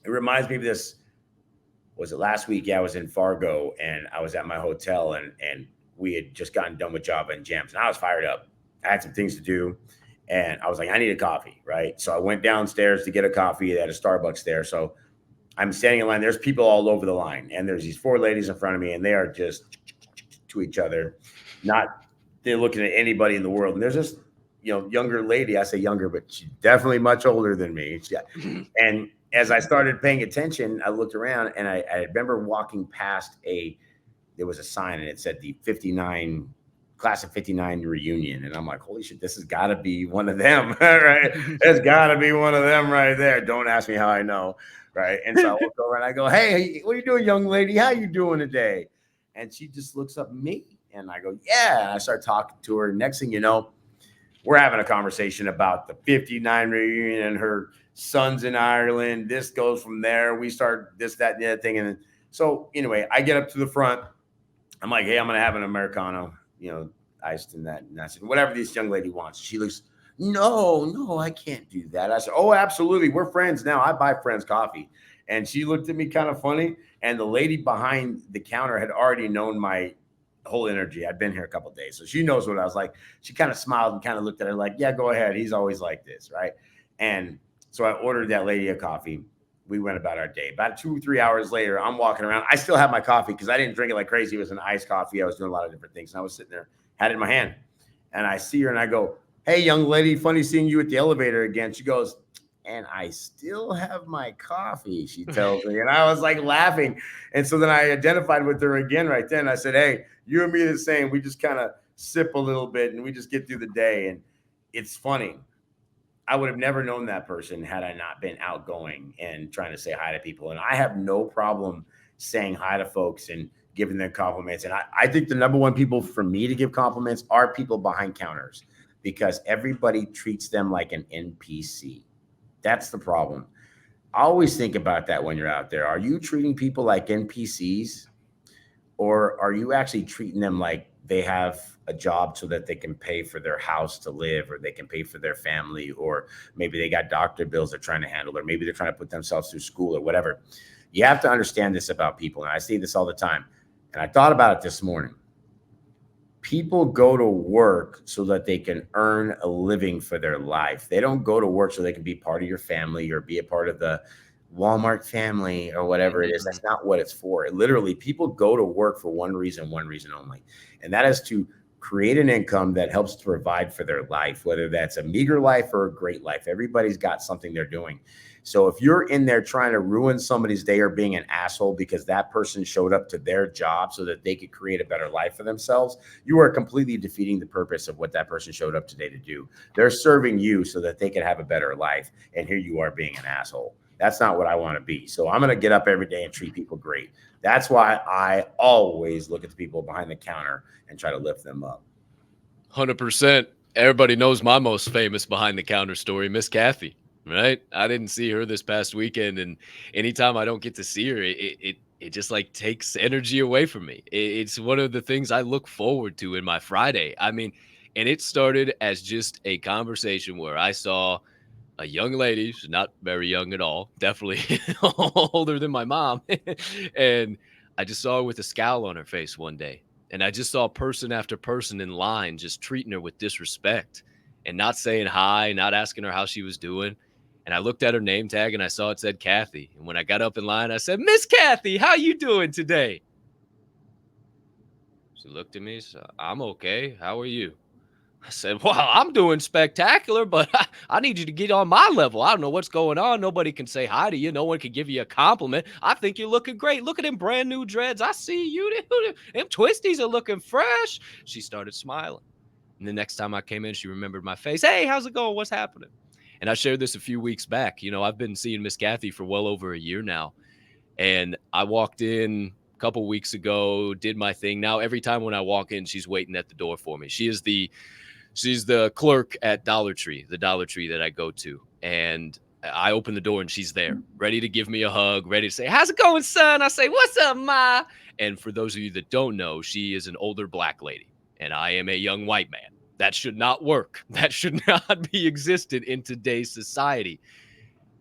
It reminds me of this. Was it last week? Yeah, I was in Fargo and I was at my hotel and we had just gotten done with Java and Jams and I was fired up. I had some things to do and I was like, I need a coffee, right? So I went downstairs to get a coffee. They had a Starbucks there. So I'm standing in line. There's people all over the line, and there's these four ladies in front of me, and they are just to each other, not they're looking at anybody in the world. And there's this, younger lady. I say younger, but she's definitely much older than me. And as I started paying attention, I looked around, and I remember walking past there was a sign, and it said the 59 class of 59 reunion, and I'm like, holy shit, this has got to be one of them. Right, it's got to be one of them right there. Don't ask me how I know. Right. And so I look over and I go, hey, what are you doing, young lady? How you doing today? And she just looks up at me and I go, yeah. And I start talking to her. Next thing you know, we're having a conversation about the 59 reunion and her son's in Ireland. This goes from there. We start this, that, and the other thing. And so anyway, I get up to the front. I'm like, hey, I'm going to have an Americano, iced in that. And I said, whatever this young lady wants. She looks, no, I can't do that. I said, oh, absolutely. We're friends now. I buy friends coffee. And she looked at me kind of funny. And the lady behind the counter had already known my whole energy. I'd been here a couple of days. So she knows what I was like. She kind of smiled and kind of looked at her like, yeah, go ahead. He's always like this. Right. And so I ordered that lady a coffee. We went about our day. About 2 or 3 hours later, I'm walking around. I still have my coffee because I didn't drink it like crazy. It was an iced coffee. I was doing a lot of different things. And I was sitting there, had it in my hand. And I see her and I go, hey, young lady, funny seeing you at the elevator again. She goes, and I still have my coffee, she tells me. And I was like laughing. And so then I identified with her again right then. I said, hey, you and me are the same. We just kind of sip a little bit and we just get through the day. And it's funny. I would have never known that person had I not been outgoing and trying to say hi to people. And I have no problem saying hi to folks and giving them compliments. And I think the number one people for me to give compliments are people behind counters because everybody treats them like an NPC. That's the problem. I always think about that when you're out there. Are you treating people like NPCs or are you actually treating them like they have a job so that they can pay for their house to live or they can pay for their family or maybe they got doctor bills they're trying to handle or maybe they're trying to put themselves through school or whatever. You have to understand this about people. And I say this all the time. And I thought about it this morning. People go to work so that they can earn a living for their life. They don't go to work so they can be part of your family or be a part of the Walmart family or whatever it is. That's not what it's for. Literally, people go to work for one reason only. And that is to create an income that helps to provide for their life, whether that's a meager life or a great life. Everybody's got something they're doing. So if you're in there trying to ruin somebody's day or being an asshole because that person showed up to their job so that they could create a better life for themselves, you are completely defeating the purpose of what that person showed up today to do. They're serving you so that they can have a better life. And here you are being an asshole. That's not what I want to be. So I'm going to get up every day and treat people great. That's why I always look at the people behind the counter and try to lift them up. 100%. Everybody knows my most famous behind the counter story, Miss Kathy, right? I didn't see her this past weekend, and anytime I don't get to see her, it just like takes energy away from me. It's one of the things I look forward to in my Friday. I mean, and it started as just a conversation where I saw a young lady, she's not very young at all, definitely older than my mom. And I just saw her with a scowl on her face one day. And I just saw person after person in line just treating her with disrespect and not saying hi, not asking her how she was doing. And I looked at her name tag and I saw it said Kathy. And when I got up in line, I said, Miss Kathy, how you doing today? She looked at me, said, I'm okay. How are you? I said, well, I'm doing spectacular, but I need you to get on my level. I don't know what's going on. Nobody can say hi to you. No one can give you a compliment. I think you're looking great. Look at them brand new dreads. I see you. Them twisties are looking fresh. She started smiling. And the next time I came in, she remembered my face. Hey, how's it going? What's happening? And I shared this a few weeks back. I've been seeing Miss Kathy for well over a year now. And I walked in a couple weeks ago, did my thing. Now, every time when I walk in, she's waiting at the door for me. She's the clerk at Dollar Tree, the Dollar Tree that I go to. And I open the door and she's there, ready to give me a hug, ready to say, how's it going, son? I say, what's up, Ma? And for those of you that don't know, she is an older black lady and I am a young white man. That should not work. That should not be existed in today's society.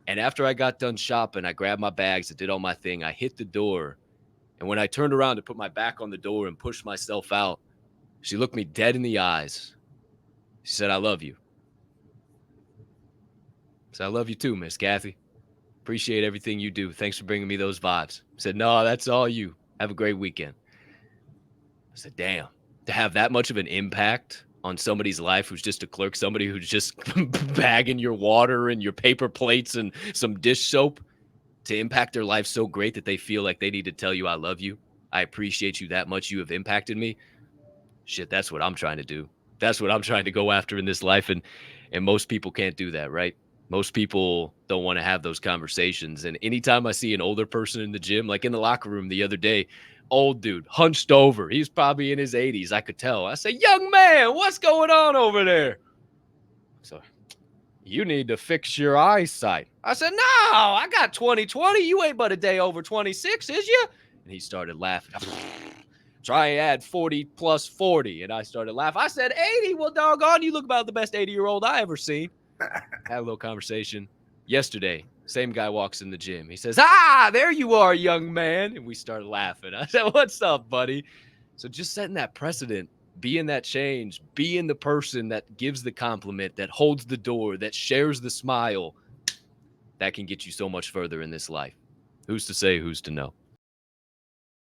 And after I got done shopping, I grabbed my bags, I did all my thing, I hit the door. And when I turned around to put my back on the door and push myself out, she looked me dead in the eyes. She said, "I love you." I said, "I love you too, Miss Kathy. Appreciate everything you do. Thanks for bringing me those vibes." I said, "No, that's all you. Have a great weekend." I said, damn, to have that much of an impact on somebody's life who's just a clerk, somebody who's just bagging your water and your paper plates and some dish soap, to impact their life so great that they feel like they need to tell you, "I love you. I appreciate you that much. You have impacted me." Shit, that's what I'm trying to do. That's what I'm trying to go after in this life. And most people can't do that, right? Most people don't want to have those conversations. And anytime I see an older person in the gym, like in the locker room the other day, old dude, hunched over. He's probably in his 80s. I could tell. I say, "Young man, what's going on over there?" So, "You need to fix your eyesight." I said, "No, I got 20/20. You ain't but a day over 26, is you?" And he started laughing. "Try and add 40 plus 40." And I started laughing. I said, "80? Well, doggone, you look about the best 80-year-old I ever seen." Had a little conversation. Yesterday, same guy walks in the gym. He says, "Ah, there you are, young man." And we started laughing. I said, "What's up, buddy?" So just setting that precedent, being that change, being the person that gives the compliment, that holds the door, that shares the smile, that can get you so much further in this life. Who's to say, who's to know?